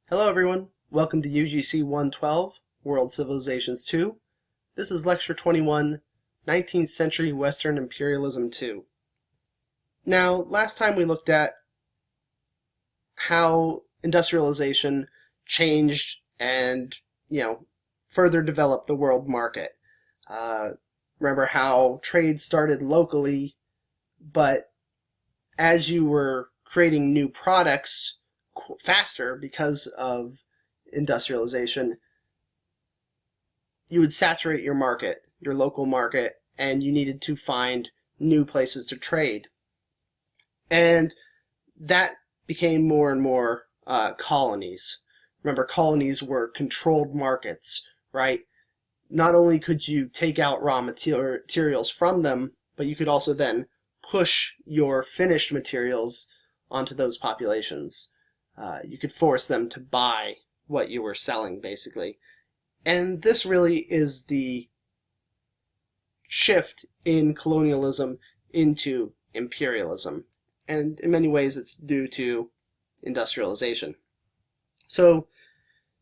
Hello everyone, welcome to UGC 112, World Civilizations 2. This is Lecture 21, 19th Century Western Imperialism 2. Now, last time we looked at how industrialization changed and, further developed the world market. Remember how trade started locally, but as you were creating new products faster because of industrialization, you would saturate your market, your local market, and you needed to find new places to trade. And that became more and more colonies. Remember, colonies were controlled markets, right? Not only could you take out raw materials from them, but you could also then push your finished materials onto those populations. You could force them to buy what you were selling, basically. And this really is the shift in colonialism into imperialism. And in many ways, it's due to industrialization. So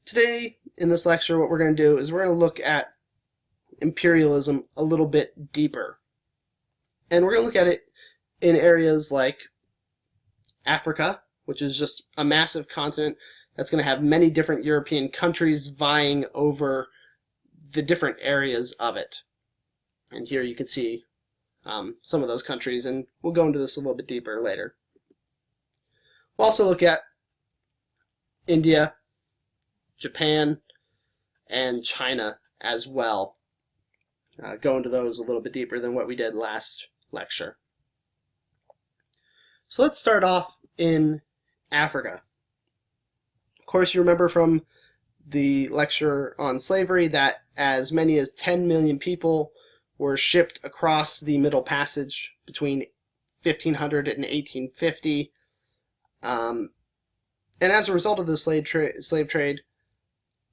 today, in this lecture, what we're going to do is we're going to look at imperialism a little bit deeper. And we're going to look at it in areas like Africa, which is just a massive continent that's going to have many different European countries vying over the different areas of it. And here you can see some of those countries, and we'll go into this a little bit deeper later. We'll also look at India, Japan, and China as well. Go into those a little bit deeper than what we did last lecture. So let's start off in Africa. Of course, you remember from the lecture on slavery that as many as 10 million people were shipped across the Middle Passage between 1500 and 1850. And as a result of the slave trade,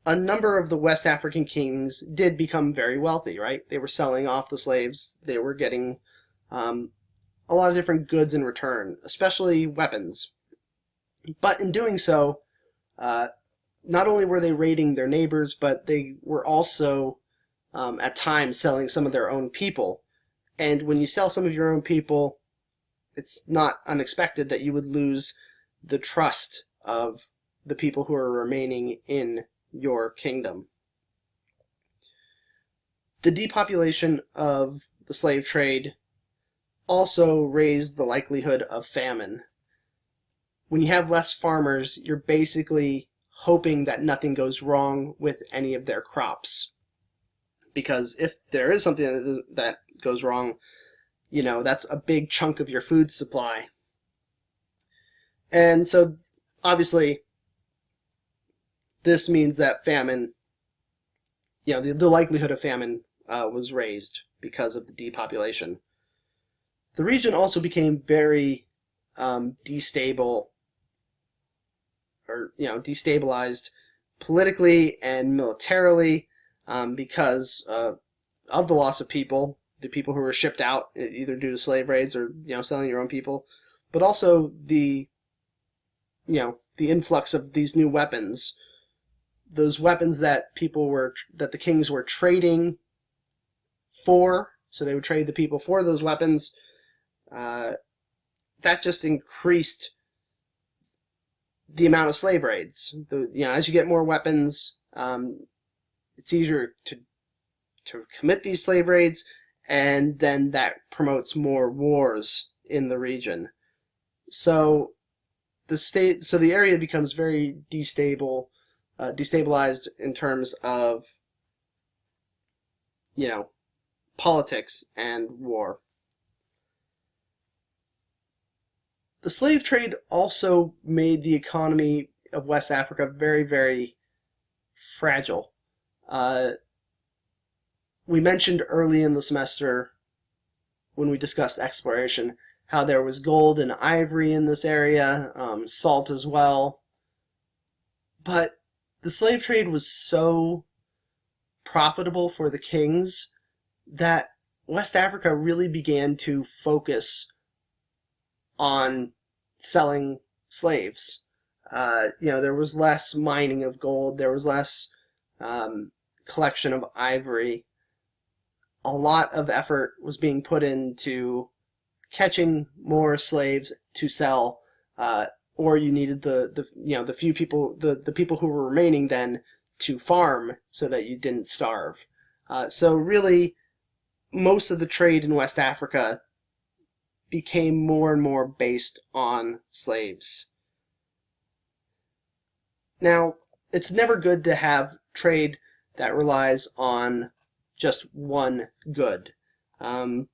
a number of the West African kings did become very wealthy, right? They were selling off the slaves. They were getting a lot of different goods in return, especially weapons. But in doing so, not only were they raiding their neighbors, but they were also at times selling some of their own people. And when you sell some of your own people, it's not unexpected that you would lose the trust of the people who are remaining in your kingdom. The depopulation of the slave trade also raised the likelihood of famine. When you have less farmers, you're basically hoping that nothing goes wrong with any of their crops. Because if there is something that goes wrong, that's a big chunk of your food supply. And so, obviously, this means that famine, the likelihood of famine was raised because of the depopulation. The region also became very destabilized politically and militarily because of the loss of people, the people who were shipped out either due to slave raids or selling your own people, but also the influx of these new weapons, those weapons that the kings were trading for, so they would trade the people for those weapons. That just increased the amount of slave raids. As you get more weapons, it's easier to commit these slave raids, and then that promotes more wars in the region. So the area becomes very destabilized in terms of politics and war. The slave trade also made the economy of West Africa very, very fragile. We mentioned early in the semester, when we discussed exploration, how there was gold and ivory in this area, salt as well. But the slave trade was so profitable for the kings that West Africa really began to focus on selling slaves. There was less mining of gold. There was less collection of ivory. A lot of effort was being put into catching more slaves to sell, or you needed the few people, the people who were remaining then, to farm so that you didn't starve. So really, most of the trade in West Africa became more and more based on slaves. Now, it's never good to have trade that relies on just one good. And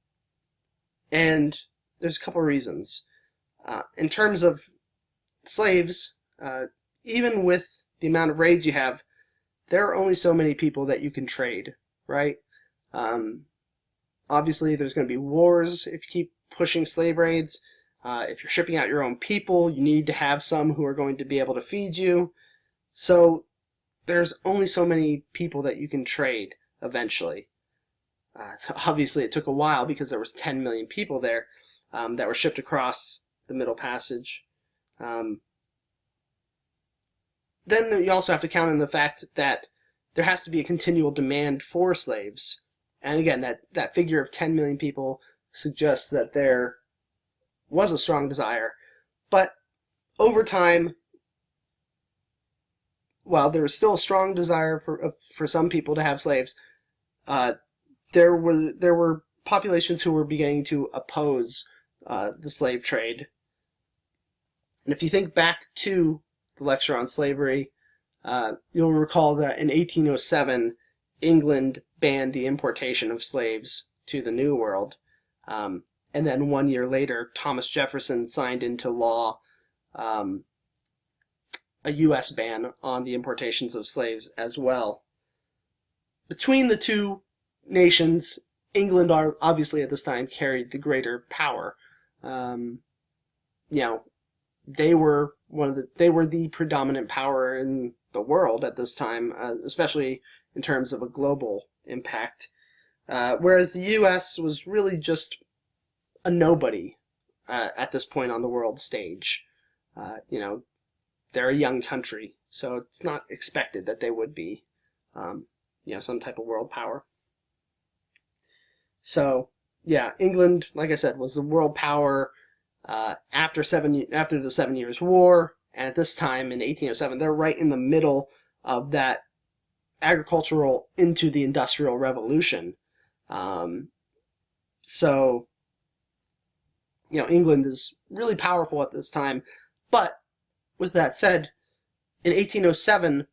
there's a couple of reasons. In terms of slaves, even with the amount of raids you have, there are only so many people that you can trade, right? Obviously, there's going to be wars if you keep pushing slave raids. If you're shipping out your own people, you need to have some who are going to be able to feed you. So there's only so many people that you can trade eventually. Obviously, it took a while because there was 10 million people there that were shipped across the Middle Passage. Then you also have to count on the fact that there has to be a continual demand for slaves. And again, that figure of 10 million people suggests that there was a strong desire. But over time, while there was still a strong desire for some people to have slaves, there were populations who were beginning to oppose the slave trade. And if you think back to the lecture on slavery, you'll recall that in 1807, England banned the importation of slaves to the New World. And then 1 year later, Thomas Jefferson signed into law a U.S. ban on the importations of slaves as well. Between the two nations, England obviously at this time carried the greater power. They were the predominant power in the world at this time, especially in terms of a global impact. Whereas the U.S. was really just a nobody at this point on the world stage. They're a young country, so it's not expected that they would be, some type of world power. So, yeah, England, like I said, was the world power after the 7 Years' War, and at this time in 1807, they're right in the middle of that agricultural into the Industrial Revolution. England is really powerful at this time, but with that said, in 1807,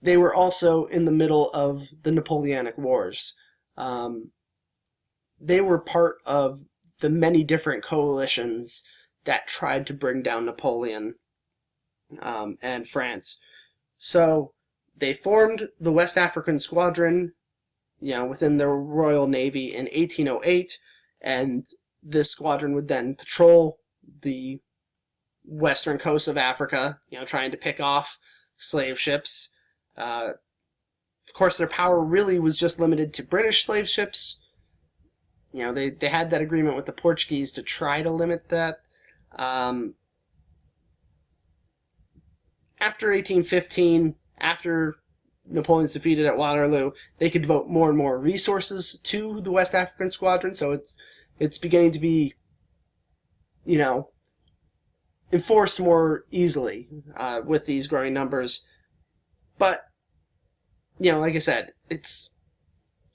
they were also in the middle of the Napoleonic Wars. They were part of the many different coalitions that tried to bring down Napoleon and France. So they formed the West African Squadron, within the Royal Navy in 1808, and this squadron would then patrol the western coast of Africa, trying to pick off slave ships. Of course, their power really was just limited to British slave ships. They had that agreement with the Portuguese to try to limit that. After 1815, after Napoleon's defeated at Waterloo, they could devote more and more resources to the West African Squadron, so it's beginning to be, enforced more easily with these growing numbers. But, like I said, it's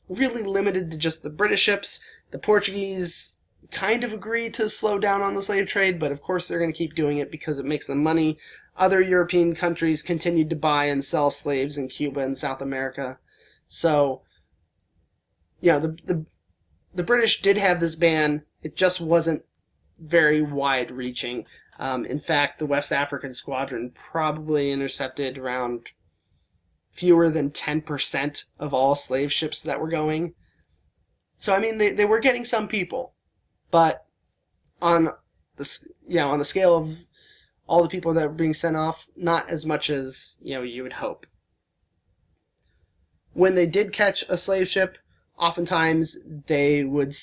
really limited to just the British ships. The Portuguese kind of agreed to slow down on the slave trade, but of course they're going to keep doing it because it makes them money. Other European countries continued to buy and sell slaves in Cuba and South America. So, the British did have this ban. It just wasn't very wide-reaching. In fact, the West African Squadron probably intercepted around fewer than 10% of all slave ships that were going. So, they were getting some people, but on the scale of all the people that were being sent off, not as much as, you would hope. When they did catch a slave ship, oftentimes they would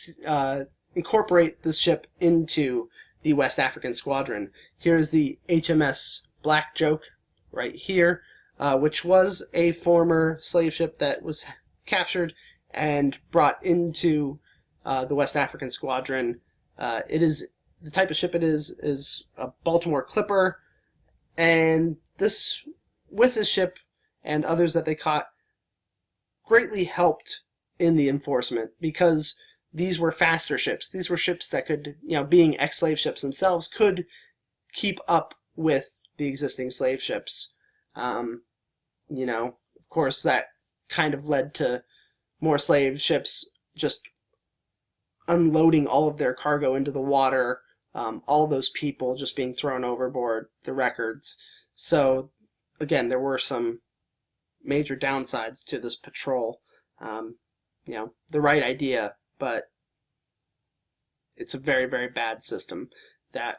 incorporate the ship into the West African Squadron. Here's the HMS Black Joke right here, which was a former slave ship that was captured and brought into the West African Squadron. It is the type of ship it is a Baltimore Clipper, and this ship and others that they caught greatly helped in the enforcement, because these were faster ships. These were ships that could, being ex-slave ships themselves, could keep up with the existing slave ships. Of course, that kind of led to more slave ships just unloading all of their cargo into the water, all those people just being thrown overboard, the records. So, again, there were some major downsides to this patrol. The right idea, but it's a very, very bad system that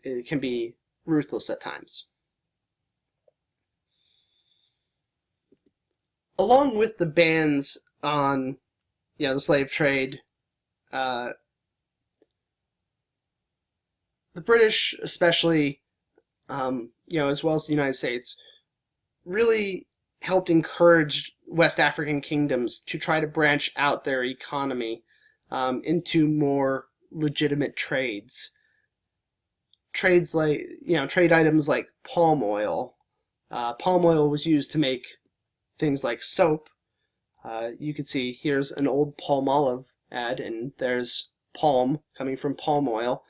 it can be ruthless at times. Along with the bans on, the slave trade, the British, especially, as well as the United States, really helped encourage West African kingdoms to try to branch out their economy into more legitimate trades. Trades like, trade items like palm oil. Palm oil was used to make things like soap. You can see here's an old Palmolive ad, and there's palm coming from palm oil.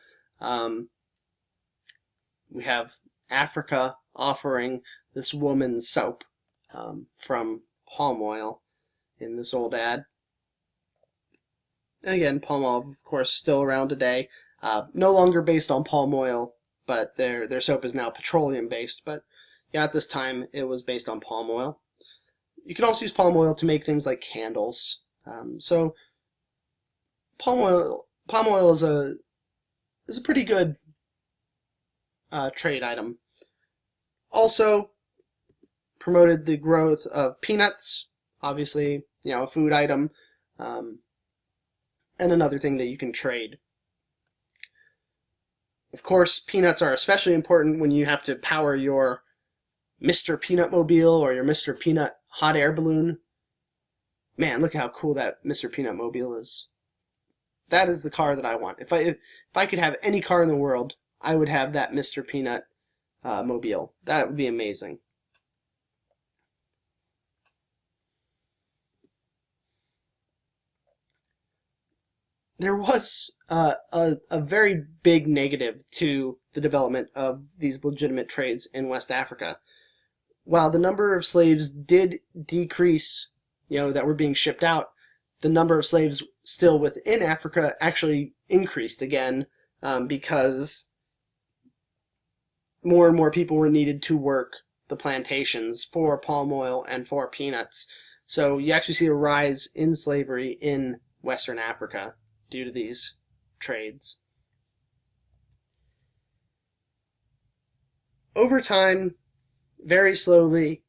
We have Africa offering this woman soap from palm oil in this old ad. And again, palm oil, of course, still around today. No longer based on palm oil, but their soap is now petroleum based. But at this time it was based on palm oil. You can also use palm oil to make things like candles. So palm oil is a pretty good trade item. Also promoted the growth of peanuts, obviously, a food item, and another thing that you can trade. Of course, peanuts are especially important when you have to power your Mr. Peanut Mobile or your Mr. Peanut hot air balloon. Man, look how cool that Mr. Peanut Mobile is. That is the car that I want. If I could have any car in the world, I would have that Mr. Peanut Mobile. That would be amazing. There was a very big negative to the development of these legitimate trades in West Africa. While the number of slaves did decrease, that were being shipped out, the number of slaves still within Africa actually increased again, because more and more people were needed to work the plantations for palm oil and for peanuts. So you actually see a rise in slavery in Western Africa due to these trades. Over time, very slowly,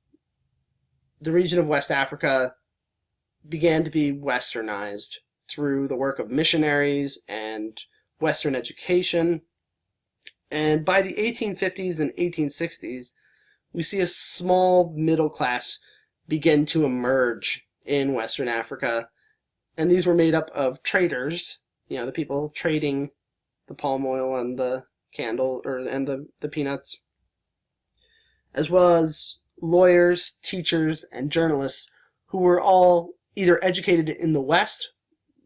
the region of West Africa began to be westernized through the work of missionaries and Western education. And by the 1850s and 1860s, we see a small middle class begin to emerge in Western Africa. And these were made up of traders, the people trading the palm oil and the candle and the peanuts, as well as lawyers, teachers, and journalists who were all either educated in the West,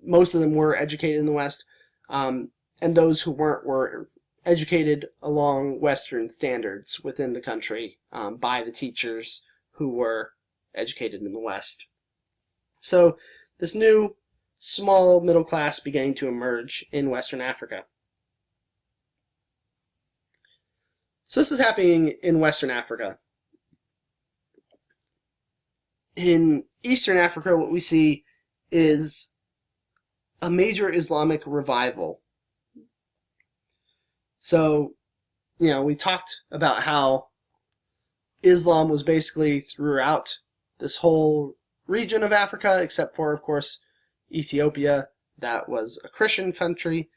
most of them were educated in the West, and those who weren't were educated along Western standards within the country by the teachers who were educated in the West. So this new small middle class beginning to emerge in Western Africa. So this is happening in Western Africa. In Eastern Africa, what we see is a major Islamic revival. So, we talked about how Islam was basically throughout this whole region of Africa, except for, of course, Ethiopia. That was a Christian country.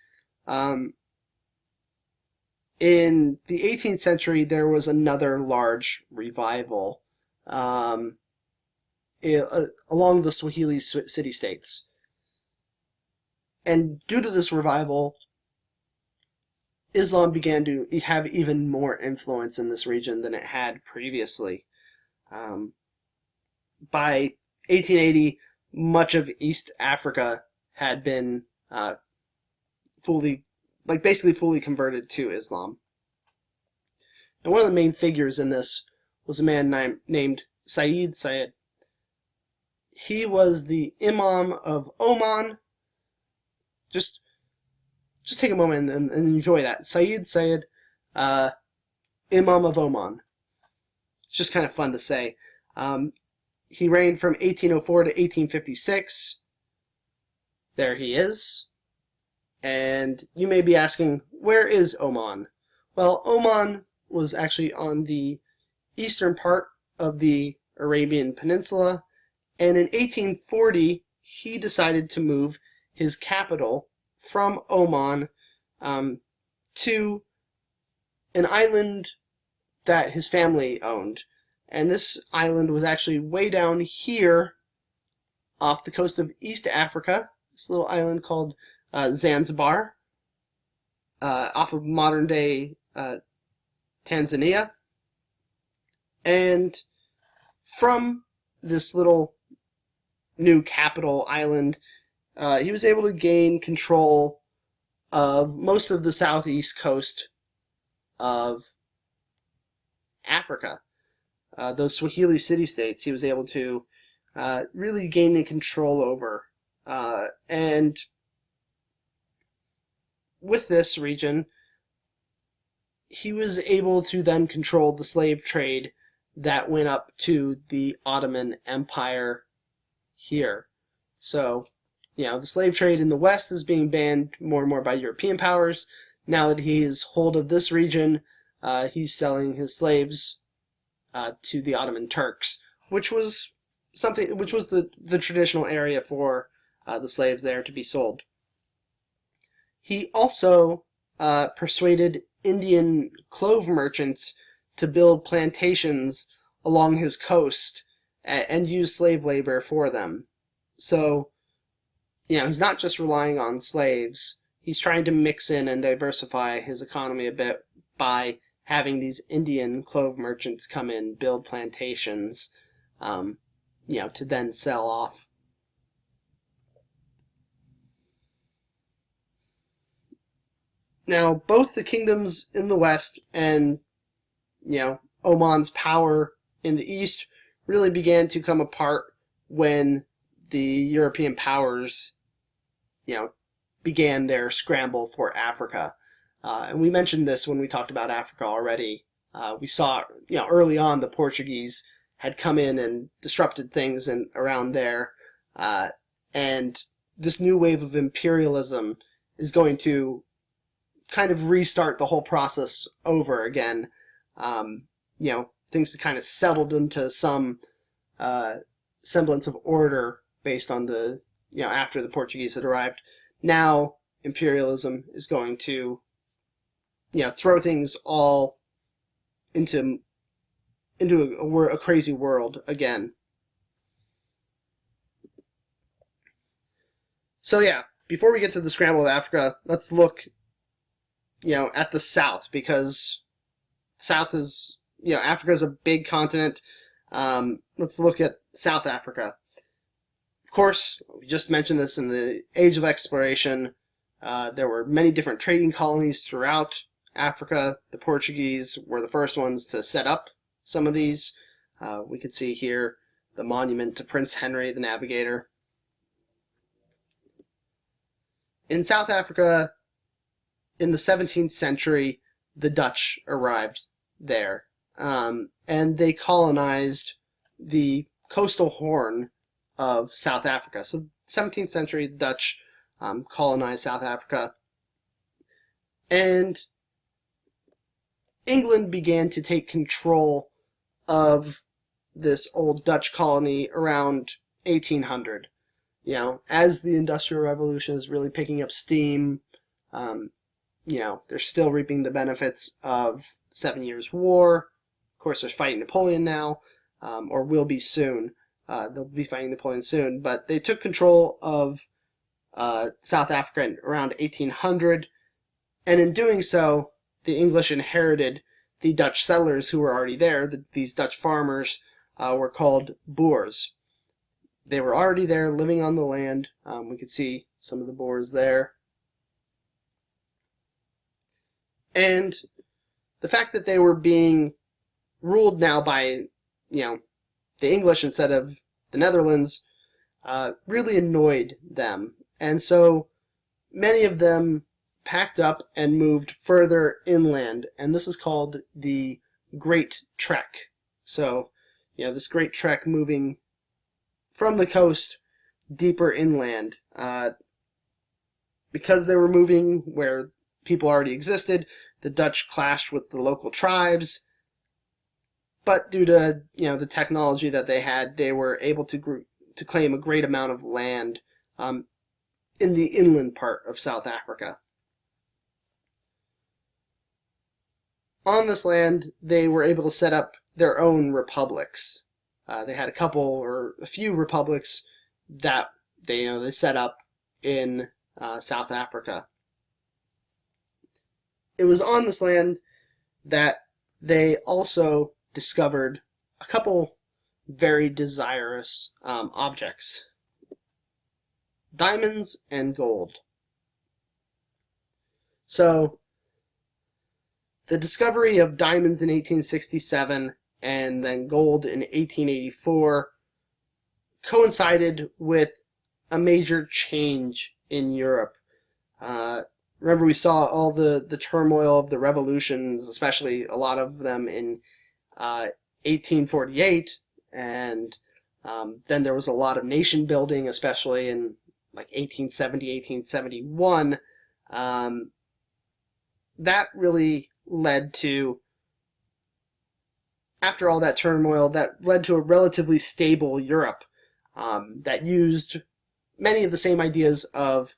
In the 18th century, there was another large revival along the Swahili city-states. And due to this revival, Islam began to have even more influence in this region than it had previously. By 1880, much of East Africa had been basically fully converted to Islam. And one of the main figures in this was a man named Sayyid Said. He was the Imam of Oman. Just take a moment and enjoy that. Sayyid Said, Imam of Oman. It's just kind of fun to say. He reigned from 1804 to 1856. There he is. And you may be asking, where is Oman? Well, Oman was actually on the eastern part of the Arabian Peninsula, and in 1840 he decided to move his capital from Oman to an island that his family owned. And this island was actually way down here off the coast of East Africa, this little island called Zanzibar, off of modern-day Tanzania. And from this little new capital island, he was able to gain control of most of the southeast coast of Africa. Those Swahili city-states he was able to really gain control over. And with this region, he was able to then control the slave trade that went up to the Ottoman Empire here. So, the slave trade in the West is being banned more and more by European powers. Now that he is hold of this region, he's selling his slaves to the Ottoman Turks, which was the traditional area for the slaves there to be sold. He also persuaded Indian clove merchants to build plantations along his coast and use slave labor for them. So, he's not just relying on slaves. He's trying to mix in and diversify his economy a bit by having these Indian clove merchants come in, build plantations, to then sell off. Now, both the kingdoms in the west and, Oman's power in the east really began to come apart when the European powers, began their scramble for Africa. And we mentioned this when we talked about Africa already. We saw, early on the Portuguese had come in and disrupted things around there. And this new wave of imperialism is going to kind of restart the whole process over again. Things kind of settled into some semblance of order based on the, after the Portuguese had arrived. Now, imperialism is going to, throw things all into a crazy world again. So before we get to the scramble of Africa, let's look, at the South, because South is, Africa is a big continent. Let's look at South Africa. Of course, we just mentioned this in the Age of Exploration. There were many different trading colonies throughout Africa. The Portuguese were the first ones to set up some of these. We could see here the monument to Prince Henry the Navigator. In South Africa, in the 17th century, the Dutch arrived there, and they colonized the coastal horn of South Africa. So 17th century, the Dutch colonized South Africa, and England began to take control of this old Dutch colony around 1800. As the Industrial Revolution is really picking up steam, they're still reaping the benefits of 7 Years' War. Of course, they're fighting Napoleon now, or will be soon. They'll be fighting Napoleon soon, but they took control of South Africa around 1800, and in doing so, the English inherited the Dutch settlers who were already there. These Dutch farmers were called Boers. They were already there, living on the land. We could see some of the Boers there. And the fact that they were being ruled now by, the English instead of the Netherlands really annoyed them. And so many of them packed up and moved further inland, and this is called the Great Trek. So, this Great Trek moving from the coast deeper inland. Because they were moving where people already existed, the Dutch clashed with the local tribes, but due to the technology that they had, they were able to claim a great amount of land in the inland part of South Africa. On this land, they were able to set up their own republics. They had a few republics that they set up in South Africa. It was on this land that they also discovered a couple very desirous objects: diamonds and gold. So, the discovery of diamonds in 1867 and then gold in 1884 coincided with a major change in Europe. Remember, we saw all the turmoil of the revolutions, especially a lot of them in 1848, and then there was a lot of nation building, especially in like 1870, 1871. That really led to, after all that turmoil, that led to a relatively stable Europe that used many of the same ideas of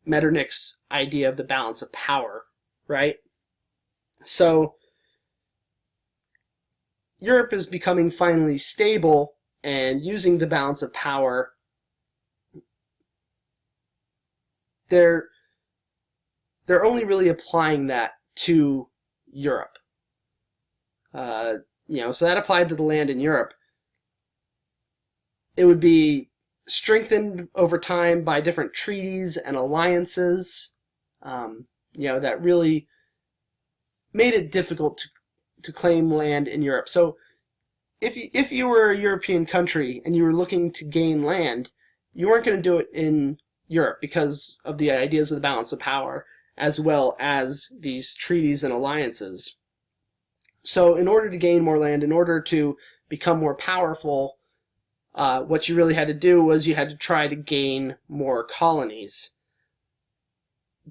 Metternich's idea of the balance of power, right? So Europe is becoming finally stable and using the balance of power. They're only really applying that to Europe. So that applied to the land in Europe. It would be strengthened over time by different treaties and alliances, that really made it difficult to claim land in Europe. So if you were a European country and you were looking to gain land, you weren't going to do it in Europe because of the ideas of the balance of power, as well as these treaties and alliances. So in order to gain more land, in order to become more powerful, what you really had to do was you had to try to gain more colonies.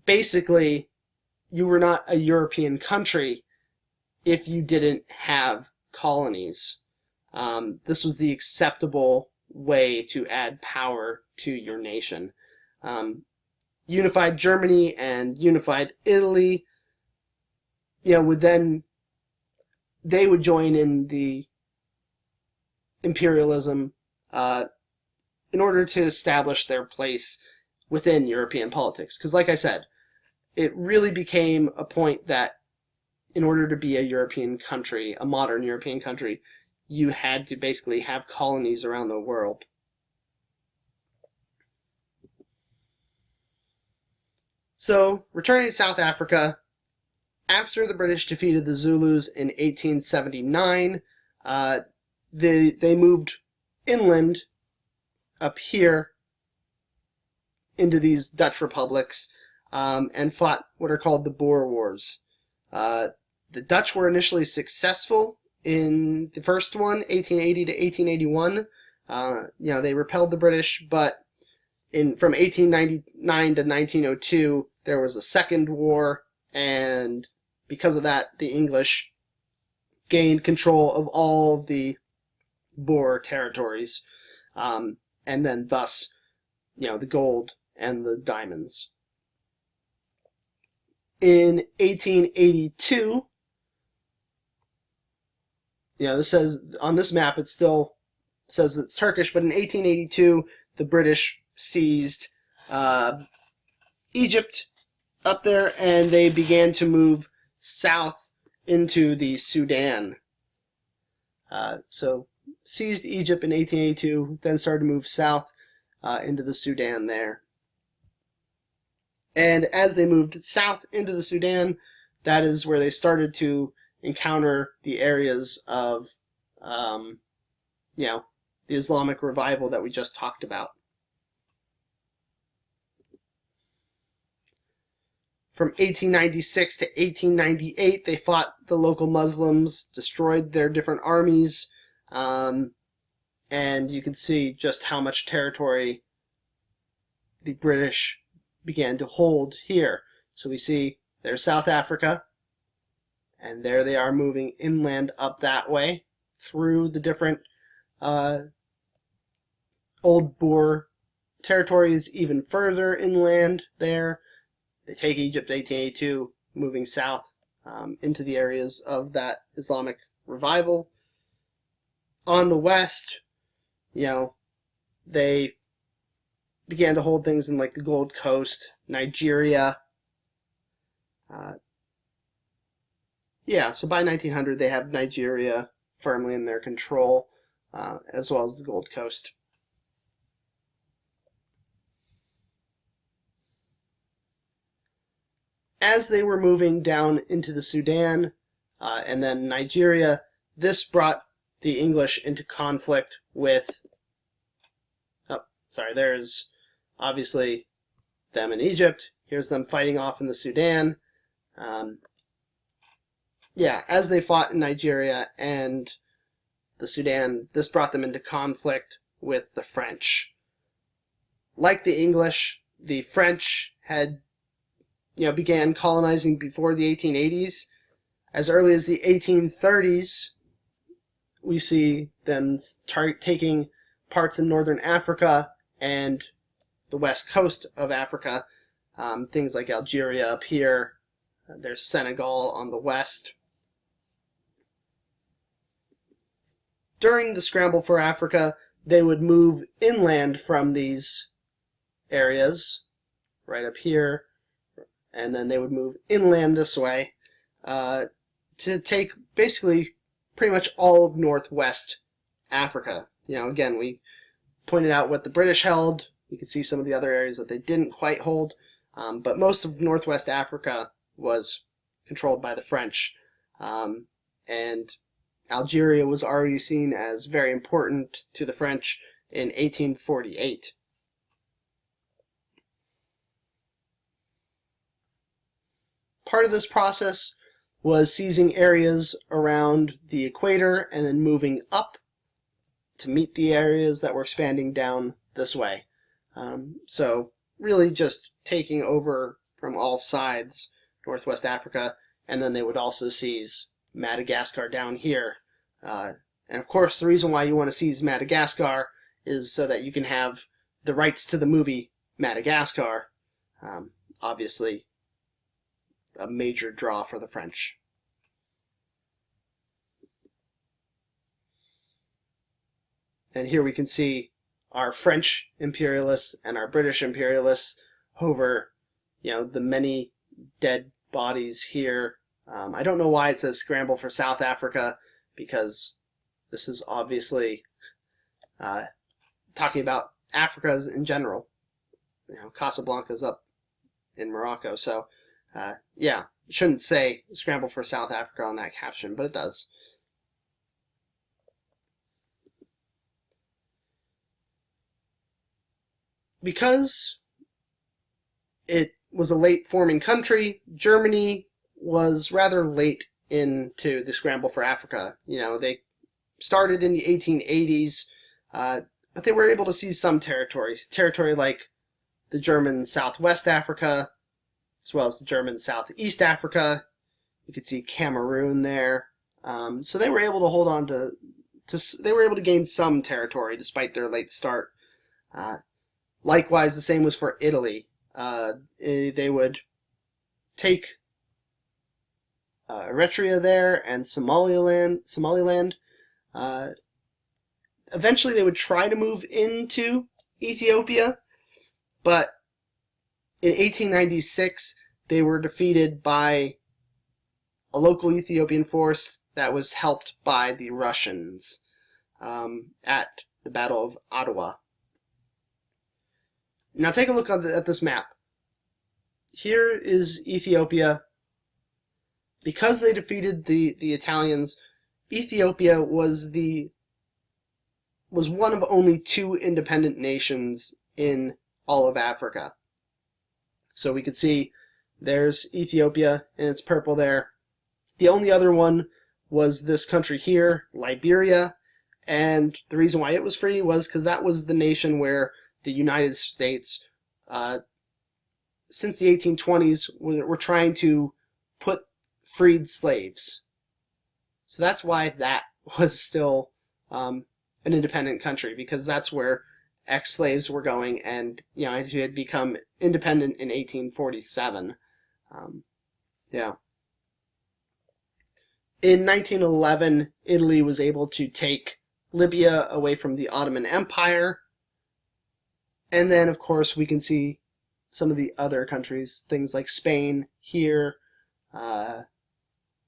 Basically, you were not a European country if you didn't have colonies. This was the acceptable way to add power to your nation. Unified Germany and unified Italy, they would join in the imperialism in order to establish their place within European politics. Because like I said, it really became a point that in order to be a European country, a modern European country, you had to basically have colonies around the world. So, returning to South Africa, after the British defeated the Zulus in 1879, they moved inland up here into these Dutch republics and fought what are called the Boer Wars. The Dutch were initially successful in the first one, 1880 to 1881. They repelled the British, but from 1899 to 1902, there was a second war, and because of that, the English gained control of all of the Boer territories, and then thus, the gold and the diamonds. In 1882, this says on this map it still says it's Turkish, but in 1882 the British seized Egypt up there, and they began to move south into the Sudan. So seized Egypt in 1882, then started to move south into the Sudan there. And as they moved south into the Sudan, that is where they started to encounter the areas of, the Islamic revival that we just talked about. From 1896 to 1898, they fought the local Muslims, destroyed their different armies, and you can see just how much territory the British began to hold here. So we see there's South Africa, and there they are moving inland up that way through the different old Boer territories, even further inland there. They take Egypt 1882, moving south into the areas of that Islamic revival. On the west, they began to hold things in like the Gold Coast, Nigeria. So by 1900 they have Nigeria firmly in their control, as well as the Gold Coast. As they were moving down into the Sudan and then Nigeria, this brought the English into conflict with, there's obviously them in Egypt. Here's them fighting off in the Sudan. As they fought in Nigeria and the Sudan, this brought them into conflict with the French. Like the English, the French had began colonizing before the 1880s. As early as the 1830s, we see them taking parts in northern Africa and the west coast of Africa, things like Algeria up here. There's Senegal on the west. During the scramble for Africa, they would move inland from these areas, right up here, and then they would move inland this way to take basically pretty much all of northwest Africa. Again, we pointed out what the British held. You can see some of the other areas that they didn't quite hold, but most of northwest Africa was controlled by the French, and Algeria was already seen as very important to the French in 1848. Part of this process was seizing areas around the equator and then moving up to meet the areas that were expanding down this way. So really just taking over from all sides northwest Africa, and then they would also seize Madagascar down here. And of course, the reason why you want to seize Madagascar is so that you can have the rights to the movie Madagascar. Obviously, a major draw for the French. And here we can see our French imperialists and our British imperialists over, the many dead bodies here. I don't know why it says scramble for South Africa, because this is obviously talking about Africa in general. Casablanca's up in Morocco, so it shouldn't say scramble for South Africa on that caption, but it does. Because it was a late forming country, Germany was rather late into the scramble for Africa. They started in the 1880s, but they were able to seize some territories. Territory like the German Southwest Africa, as well as the German Southeast Africa. You could see Cameroon there. So they were able to hold on they were able to gain some territory despite their late start. Likewise, the same was for Italy. They would take Eritrea there and Somaliland. Eventually they would try to move into Ethiopia, but in 1896 they were defeated by a local Ethiopian force that was helped by the Russians at the Battle of Ottawa. Now take a look at this map. Here is Ethiopia. Because they defeated the Italians, Ethiopia was one of only 2 independent nations in all of Africa. So we could see there's Ethiopia, and it's purple there. The only other one was this country here, Liberia, and the reason why it was free was because that was the nation where the United States, since the 1820s, were trying to put freed slaves. So that's why that was still an independent country, because that's where ex-slaves were going, and it had become independent in 1847. Yeah. In 1911, Italy was able to take Libya away from the Ottoman Empire, and then, of course, we can see some of the other countries, things like Spain here. Let's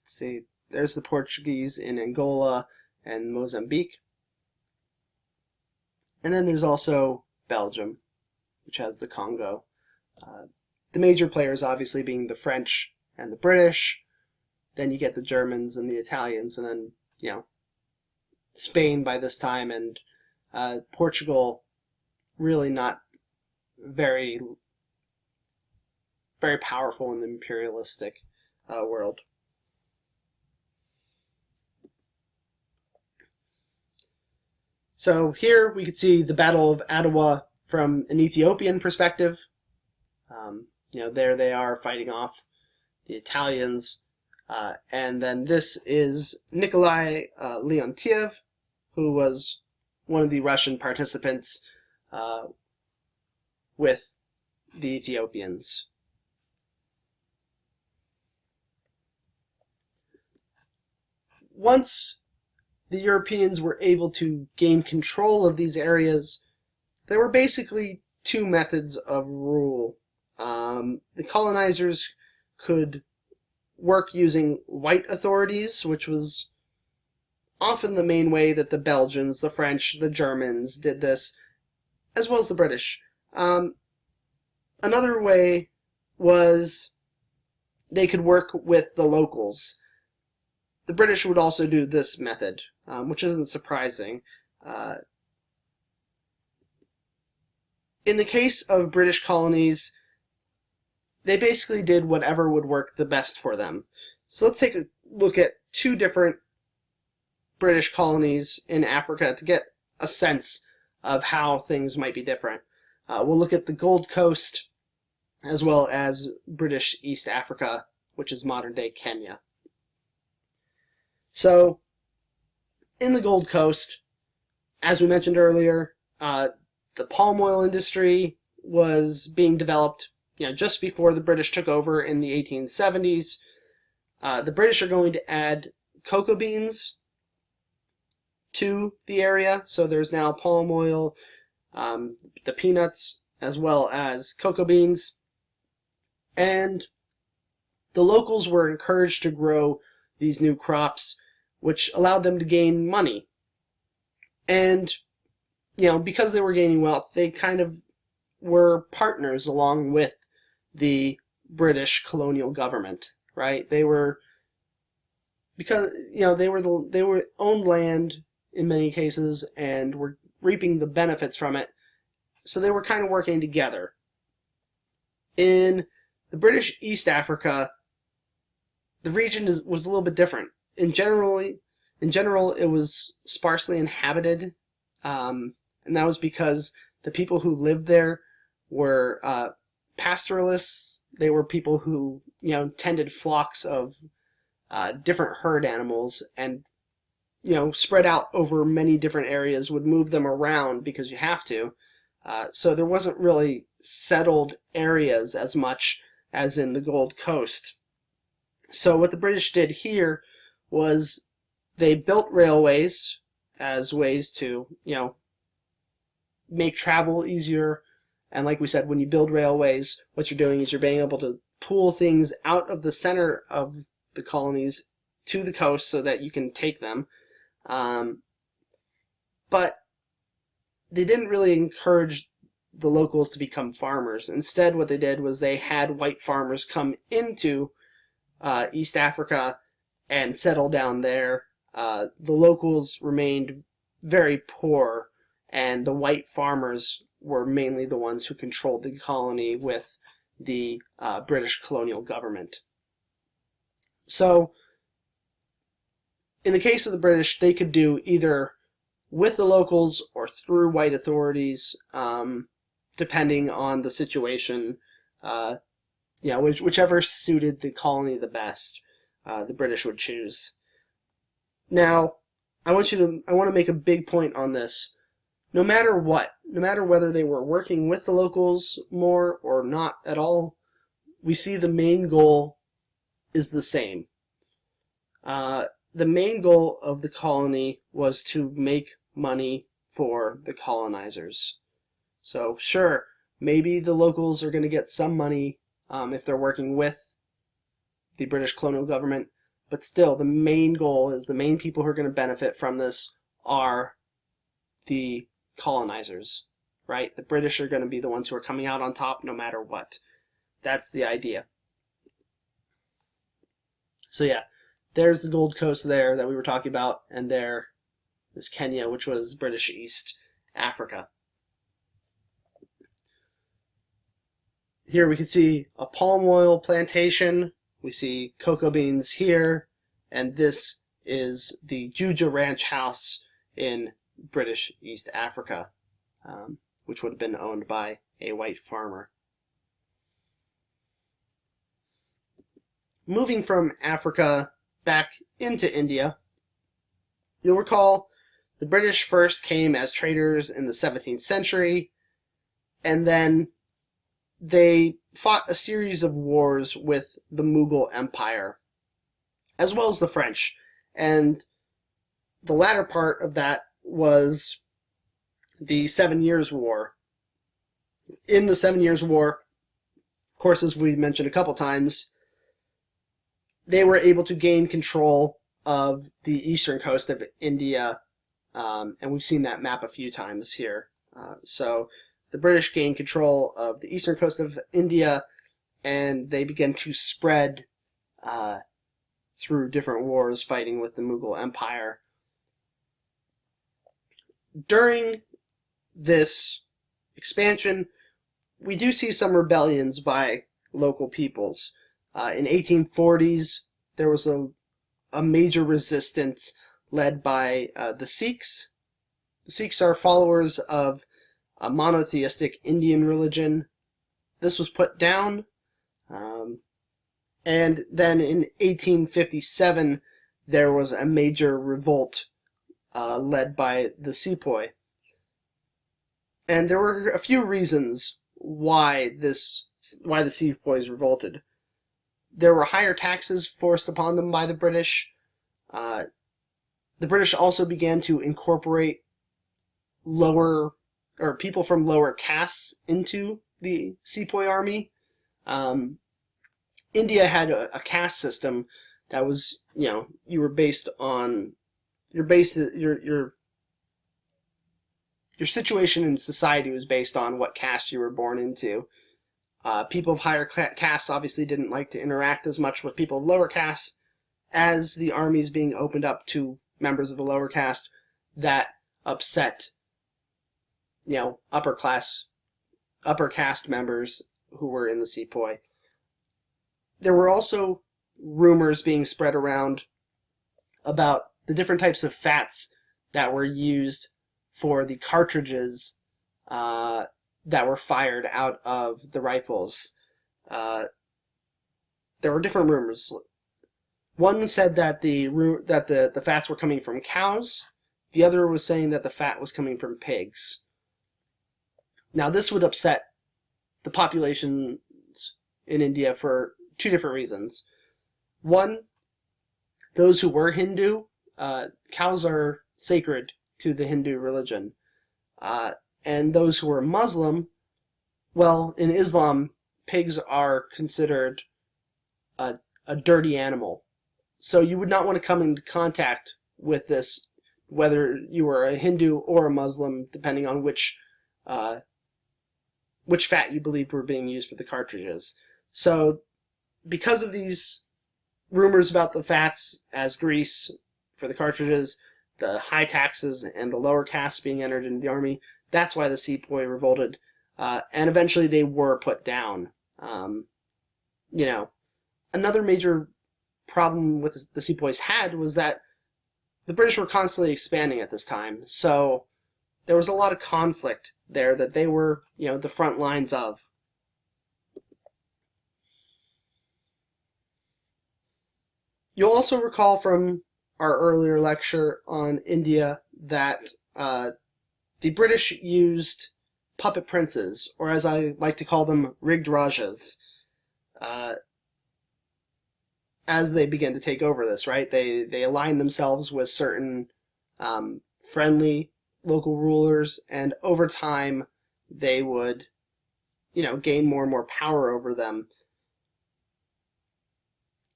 see, there's the Portuguese in Angola and Mozambique. And then there's also Belgium, which has the Congo. The major players obviously being the French and the British. Then you get the Germans and the Italians, and then, Spain by this time, and Portugal really not very, very powerful in the imperialistic world. So here we can see the Battle of Ottawa from an Ethiopian perspective. There they are fighting off the Italians. And then this is Nikolai Leontiev, who was one of the Russian participants with the Ethiopians. Once the Europeans were able to gain control of these areas, there were basically 2 methods of rule. The colonizers could work using white authorities, which was often the main way that the Belgians, the French, the Germans did this, as well as the British. Another way was they could work with the locals. The British would also do this method, which isn't surprising. In the case of British colonies, they basically did whatever would work the best for them. So let's take a look at 2 different British colonies in Africa to get a sense of how things might be different. We'll look at the Gold Coast as well as British East Africa, which is modern-day Kenya. So, in the Gold Coast, as we mentioned earlier, the palm oil industry was being developed just before the British took over in the 1870s. The British are going to add cocoa beans to the area, so there's now palm oil, the peanuts, as well as cocoa beans. And the locals were encouraged to grow these new crops, which allowed them to gain money. And, because they were gaining wealth, they kind of were partners along with the British colonial government, right? They were, because, they were owned land in many cases and were reaping the benefits from it. So they were kind of working together. In the British East Africa, the region was a little bit different. In general, it was sparsely inhabited, and that was because the people who lived there were pastoralists. They were people who tended flocks of different herd animals, and spread out over many different areas, would move them around because you have to. So there wasn't really settled areas as much as in the Gold Coast. So what the British did here was they built railways as ways to, make travel easier. And like we said, when you build railways, what you're doing is you're being able to pull things out of the center of the colonies to the coast so that you can take them. But they didn't really encourage the locals to become farmers. Instead, what they did was they had white farmers come into East Africa and settle down there. The locals remained very poor, and the white farmers were mainly the ones who controlled the colony with the British colonial government. So, in the case of the British, they could do either with the locals or through white authorities, depending on the situation. Whichever suited the colony the best, the British would choose. Now, I want to make a big point on this. No matter what, no matter whether they were working with the locals more or not at all, we see the main goal is the same. The main goal of the colony was to make money for the colonizers. So sure, maybe the locals are going to get some money if they're working with the British colonial government, but still the main goal is the main people who are going to benefit from this are the colonizers, right? The British are going to be the ones who are coming out on top no matter what. That's the idea. So yeah, there's the Gold Coast there that we were talking about, and there is Kenya, which was British East Africa. Here we can see a palm oil plantation. We see cocoa beans here, and this is the Juja Ranch House in British East Africa, which would have been owned by a white farmer. Moving from Africa back into India, you'll recall the British first came as traders in the 17th century, and then they fought a series of wars with the Mughal Empire, as well as the French. And the latter part of that was the 7 Years' War. In the 7 Years' War, of course, as we mentioned a couple times, they were able to gain control of the eastern coast of India, and we've seen that map a few times here. So the British gained control of the eastern coast of India, and they began to spread through different wars fighting with the Mughal Empire. During this expansion, we do see some rebellions by local peoples. In 1840s, there was a major resistance led by the Sikhs. The Sikhs are followers of a monotheistic Indian religion. This was put down, and then in 1857, there was a major revolt led by the Sepoy. And there were a few reasons why the Sepoys revolted. There were higher taxes forced upon them by the British. The British also began to incorporate people from lower castes into the Sepoy army. India had a caste system that was, you were based on your situation in society was based on what caste you were born into. People of higher castes obviously didn't like to interact as much with people of lower castes. As the armies being opened up to members of the lower caste, that upset, upper caste members who were in the Sepoy. There were also rumors being spread around about the different types of fats that were used for the cartridges that were fired out of the rifles. There were different rumors. One said that the fats were coming from cows. The other was saying that the fat was coming from pigs. Now, this would upset the populations in India for two different reasons. One, those who were Hindu, cows are sacred to the Hindu religion. And those who were Muslim, well, in Islam, pigs are considered a dirty animal. So you would not want to come into contact with this, whether you were a Hindu or a Muslim, depending on which fat you believed were being used for the cartridges. So because of these rumors about the fats as grease for the cartridges, the high taxes, and the lower castes being entered into the army, that's why the sepoy revolted. And eventually they were put down. Another major problem with the sepoys had was that the British were constantly expanding at this time. So there was a lot of conflict there that they were, the front lines of. You'll also recall from our earlier lecture on India that the British used puppet princes, or as I like to call them, rigged rajas, as they began to take over this, right? They aligned themselves with certain friendly local rulers, and over time they would, gain more and more power over them.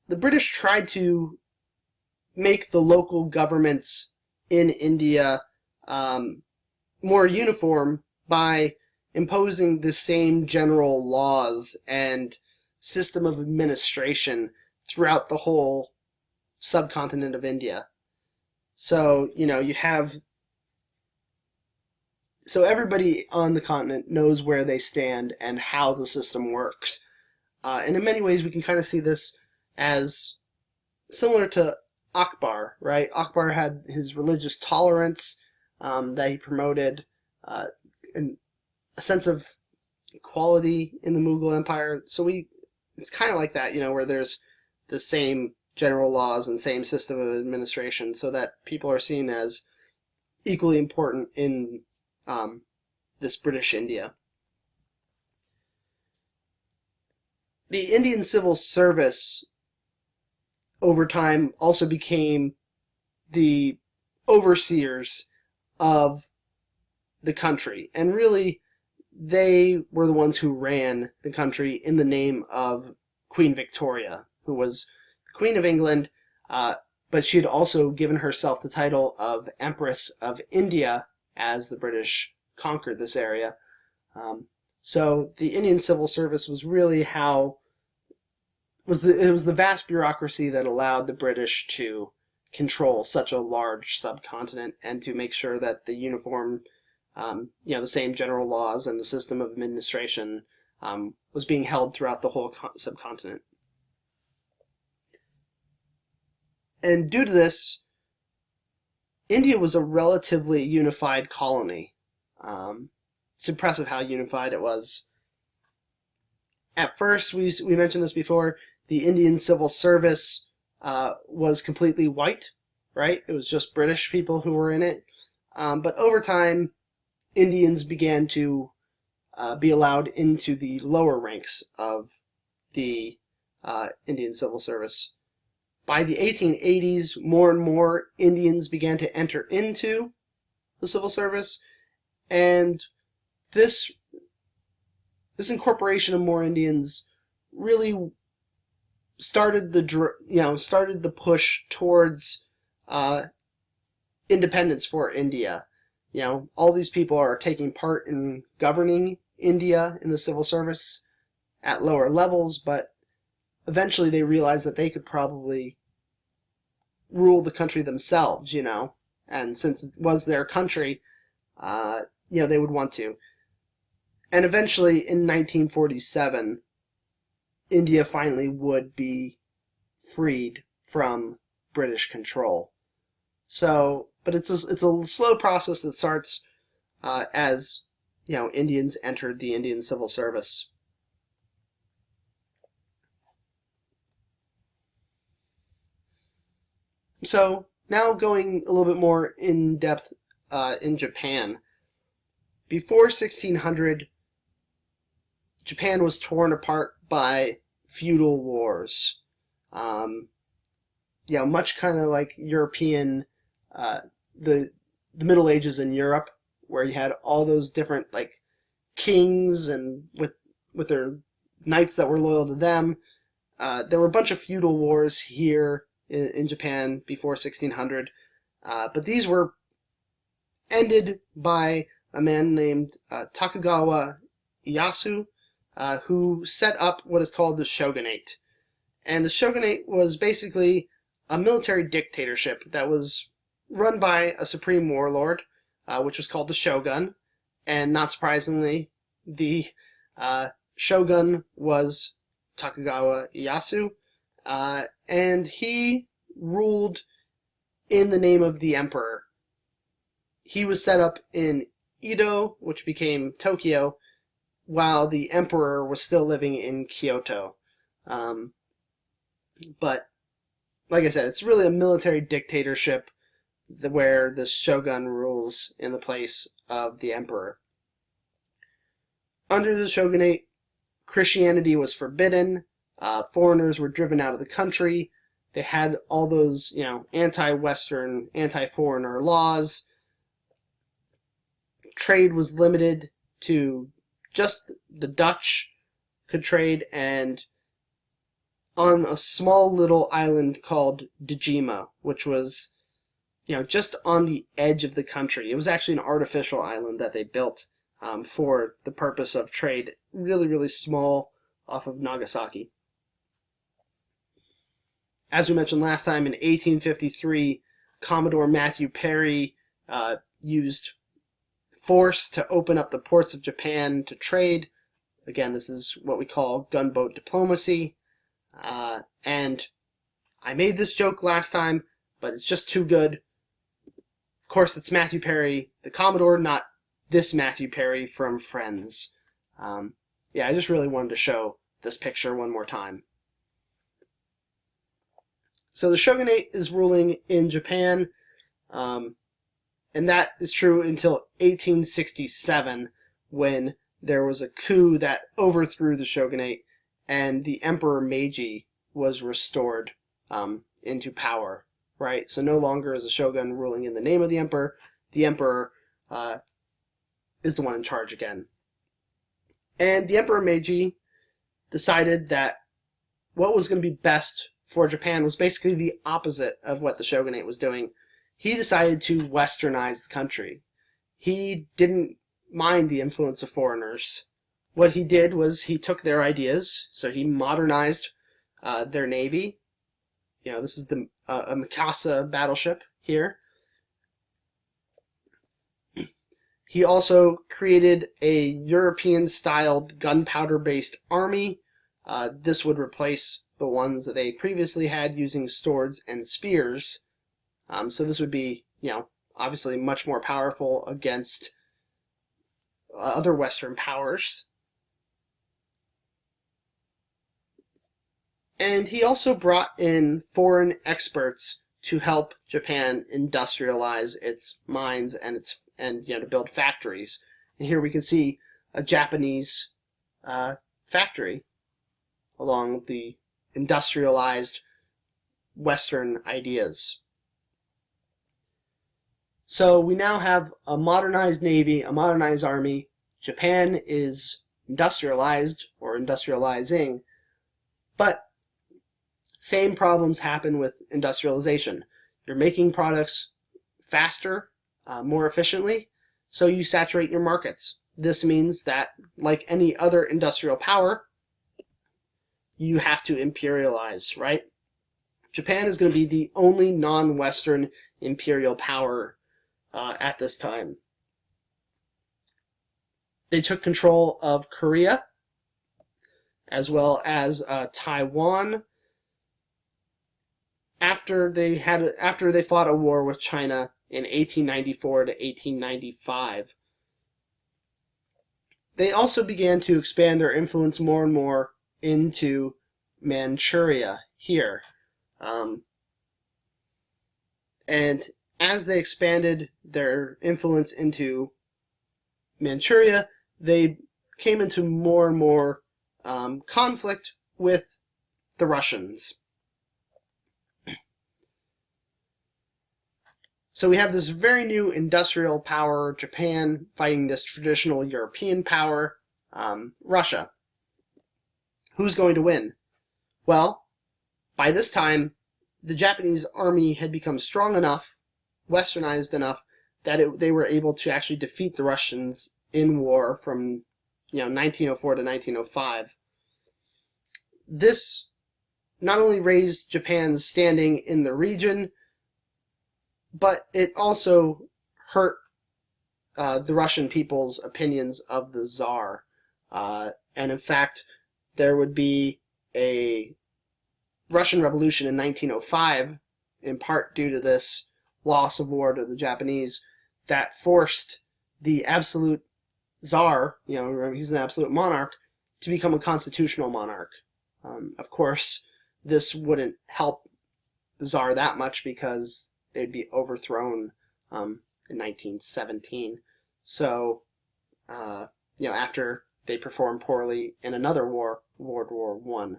The British tried to make the local governments in India more uniform by imposing the same general laws and system of administration throughout the whole subcontinent of India. So, so everybody on the continent knows where they stand and how the system works. And in many ways we can kind of see this as similar to Akbar, right? Akbar had his religious tolerance that he promoted, and a sense of equality in the Mughal Empire. So it's kind of like that, where there's the same general laws and same system of administration, so that people are seen as equally important in this British India. The Indian Civil Service over time also became the overseers of the country, and really they were the ones who ran the country in the name of Queen Victoria, who was the Queen of England, but she had also given herself the title of Empress of India as the British conquered this area. So the Indian Civil Service was really it was the vast bureaucracy that allowed the British to control such a large subcontinent and to make sure that the uniform, the same general laws and the system of administration was being held throughout the whole subcontinent. And due to this, India was a relatively unified colony. It's impressive how unified it was. At first, we mentioned this before, the Indian Civil Service was completely white, right? It was just British people who were in it. But over time, Indians began to be allowed into the lower ranks of the Indian Civil Service. By the 1880s, more and more Indians began to enter into the civil service, and this incorporation of more Indians really started the push towards independence for India. All these people are taking part in governing India in the civil service at lower levels, but eventually they realized that they could probably rule the country themselves, and since it was their country, they would want to. And eventually, in 1947, India finally would be freed from British control. So, but it's a slow process that starts as Indians entered the Indian Civil Service. So now going a little bit more in depth in Japan. Before 1600, Japan was torn apart by feudal wars. much kind of like European, uh, the Middle Ages in Europe, where you had all those different like kings and with their knights that were loyal to them. There were a bunch of feudal wars here in Japan before 1600, but these were ended by a man named Tokugawa Ieyasu, who set up what is called the shogunate. And the shogunate was basically a military dictatorship that was run by a supreme warlord, which was called the shogun. And not surprisingly, the shogun was Tokugawa Ieyasu, and he ruled in the name of the emperor. He was set up in Edo, which became Tokyo, while the emperor was still living in Kyoto. But, like I said, it's really a military dictatorship where the shogun rules in the place of the emperor. Under the shogunate, Christianity was forbidden. Foreigners were driven out of the country. They had all those, anti-Western, anti-foreigner laws. Trade was limited to just the Dutch could trade, and on a small little island called Dejima, which was, just on the edge of the country. It was actually an artificial island that they built for the purpose of trade, really, really small, off of Nagasaki. As we mentioned last time, in 1853, Commodore Matthew Perry used force to open up the ports of Japan to trade. Again, this is what we call gunboat diplomacy. And I made this joke last time, but it's just too good. Of course, it's Matthew Perry, the Commodore, not this Matthew Perry from Friends. I just really wanted to show this picture one more time. So the shogunate is ruling in Japan, and that is true until 1867, when there was a coup that overthrew the shogunate, and the Emperor Meiji was restored into power, right? So no longer is a shogun ruling in the name of the emperor. The emperor is the one in charge again. And the Emperor Meiji decided that what was going to be best for Japan was basically the opposite of what the shogunate was doing. He decided to westernize the country. He didn't mind the influence of foreigners. What he did was he took their ideas, so he modernized their navy. This is the a Mikasa battleship here. He also created a European-styled gunpowder-based army. This would replace the ones that they previously had using swords and spears. So this would be, obviously much more powerful against other Western powers. And he also brought in foreign experts to help Japan industrialize its mines and to build factories. And here we can see a Japanese factory along the industrialized Western ideas. So we now have a modernized navy, a modernized army. Japan is industrialized or industrializing, but same problems happen with industrialization. You're making products faster, more efficiently, so you saturate your markets. This means that, like any other industrial power, you have to imperialize, right? Japan is going to be the only non-Western imperial power at this time. They took control of Korea, as well as Taiwan, after they fought a war with China in 1894 to 1895. They also began to expand their influence more and more into Manchuria here. And as they expanded their influence into Manchuria, they came into more and more conflict with the Russians. So we have this very new industrial power, Japan, fighting this traditional European power, Russia. Who's going to win? Well, by this time, the Japanese army had become strong enough, westernized enough, that they were able to actually defeat the Russians in war from 1904 to 1905. This not only raised Japan's standing in the region, but it also hurt the Russian people's opinions of the Tsar. And in fact, there would be a Russian Revolution in 1905, in part due to this loss of war to the Japanese, that forced the absolute Tsar, remember he's an absolute monarch, to become a constitutional monarch. Of course, this wouldn't help the Tsar that much because they'd be overthrown in 1917. So, after they performed poorly in another war, World War I.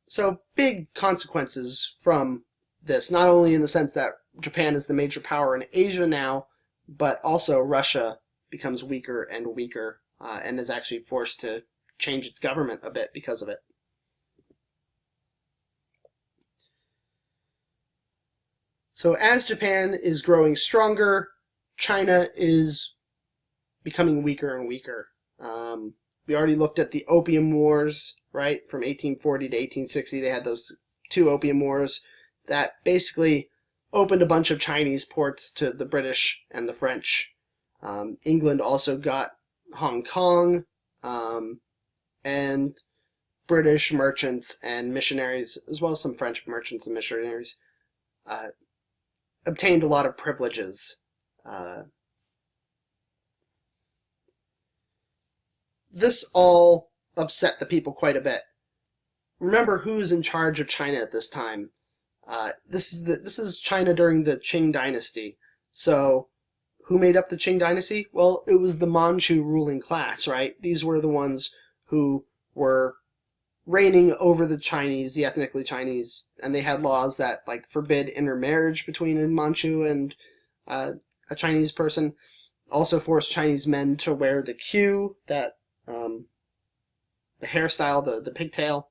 So, big consequences from this, not only in the sense that Japan is the major power in Asia now, but also Russia becomes weaker and weaker and is actually forced to change its government a bit because of it. So as Japan is growing stronger, China is becoming weaker and weaker. We already looked at the Opium Wars, right? From 1840 to 1860, they had those two Opium Wars that basically opened a bunch of Chinese ports to the British and the French. England also got Hong Kong, and British merchants and missionaries, as well as some French merchants and missionaries, obtained a lot of privileges. This all upset the people quite a bit. Remember who's in charge of China at this time. This is China during the Qing dynasty. So, who made up the Qing dynasty? Well, it was the Manchu ruling class, right? These were the ones who were reigning over the Chinese, the ethnically Chinese, and they had laws that forbid intermarriage between a Manchu and a Chinese person. Also forced Chinese men to wear the queue, that the hairstyle, the pigtail.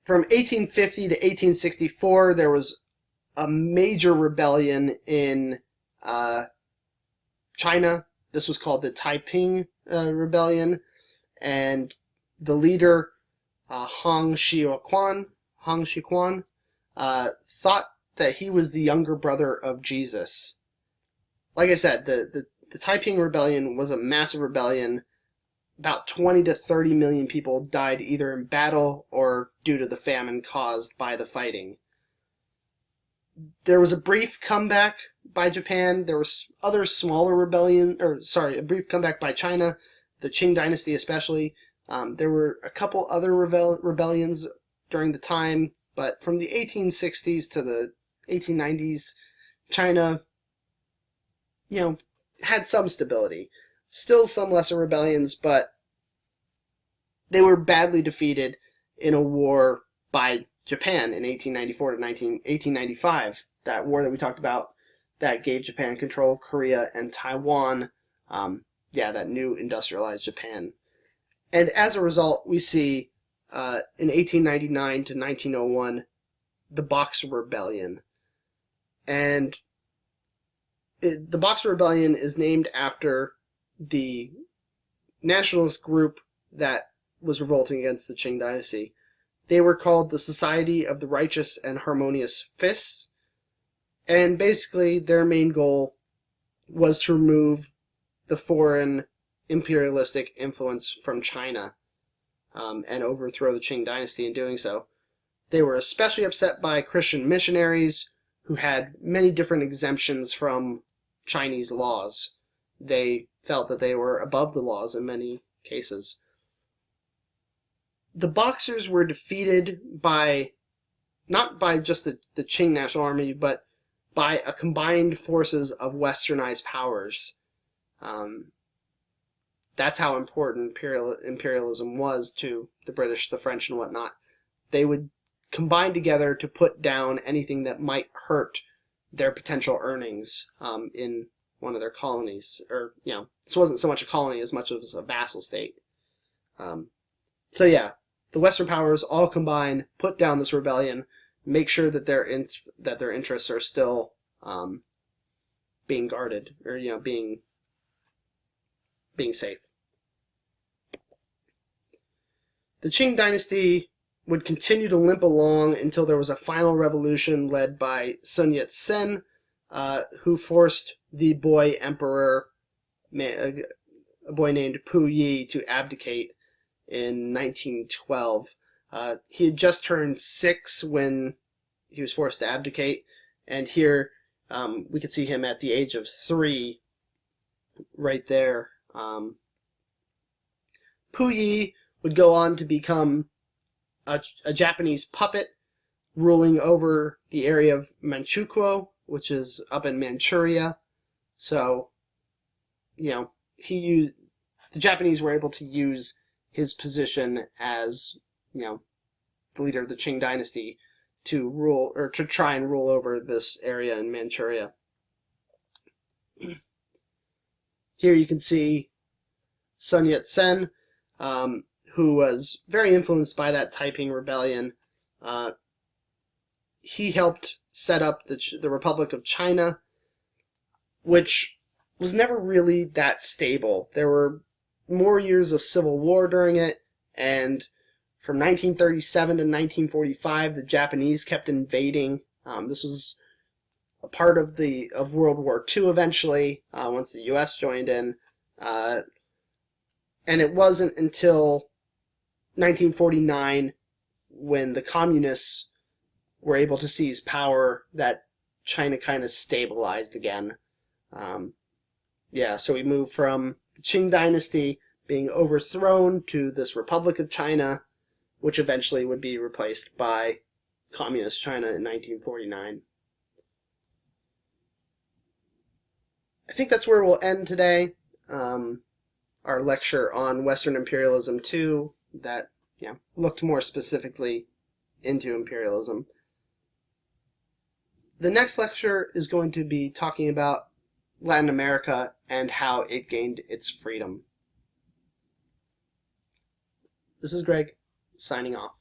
From 1850 to 1864, there was a major rebellion in China. This was called the Taiping Rebellion, and the leader, Hong Xiuquan, thought that he was the younger brother of Jesus. Like I said, the Taiping Rebellion was a massive rebellion. About 20 to 30 million people died either in battle or due to the famine caused by the fighting. There was a brief comeback by Japan. There was other smaller a brief comeback by China, the Qing dynasty especially. There were a couple other rebellions during the time, but from the 1860s to the 1890s, China, had some stability. Still some lesser rebellions, but they were badly defeated in a war by Japan in 1894 to 1895. That war that we talked about that gave Japan control of Korea and Taiwan. That new industrialized Japan. And as a result, we see in 1899 to 1901 the Boxer Rebellion. And the Boxer Rebellion is named after the nationalist group that was revolting against the Qing dynasty. They were called the Society of the Righteous and Harmonious Fists, and basically their main goal was to remove the foreign imperialistic influence from China and overthrow the Qing dynasty in doing so. They were especially upset by Christian missionaries who had many different exemptions from Chinese laws. They felt that they were above the laws in many cases. The Boxers were defeated not by just the Qing National Army, but by a combined forces of westernized powers. That's how important imperialism was to the British, the French, and whatnot. They would combined together to put down anything that might hurt their potential earnings in one of their colonies. Or, this wasn't so much a colony as much as a vassal state. So yeah, the Western powers all combine, put down this rebellion, make sure that their interests are still being guarded, or being safe. The Qing dynasty would continue to limp along until there was a final revolution led by Sun Yat-sen, who forced the boy emperor, a boy named Puyi, to abdicate in 1912. He had just turned 6 when he was forced to abdicate, and here we can see him at the age of 3 right there. Puyi would go on to become a Japanese puppet ruling over the area of Manchukuo, which is up in Manchuria. So, the Japanese were able to use his position as, the leader of the Qing dynasty to rule, or to try and rule over this area in Manchuria. Here you can see Sun Yat-sen, who was very influenced by that Taiping Rebellion. He helped set up the Republic of China, which was never really that stable. There were more years of civil war during it, and from 1937 to 1945, the Japanese kept invading. This was a part of World War II eventually, once the U.S. joined in. And it wasn't until 1949, when the communists were able to seize power, that China kind of stabilized again. So we moved from the Qing dynasty being overthrown to this Republic of China, which eventually would be replaced by Communist China in 1949. I think that's where we'll end today. Our lecture on Western Imperialism 2 that looked more specifically into imperialism. The next lecture is going to be talking about Latin America and how it gained its freedom. This is Greg, signing off.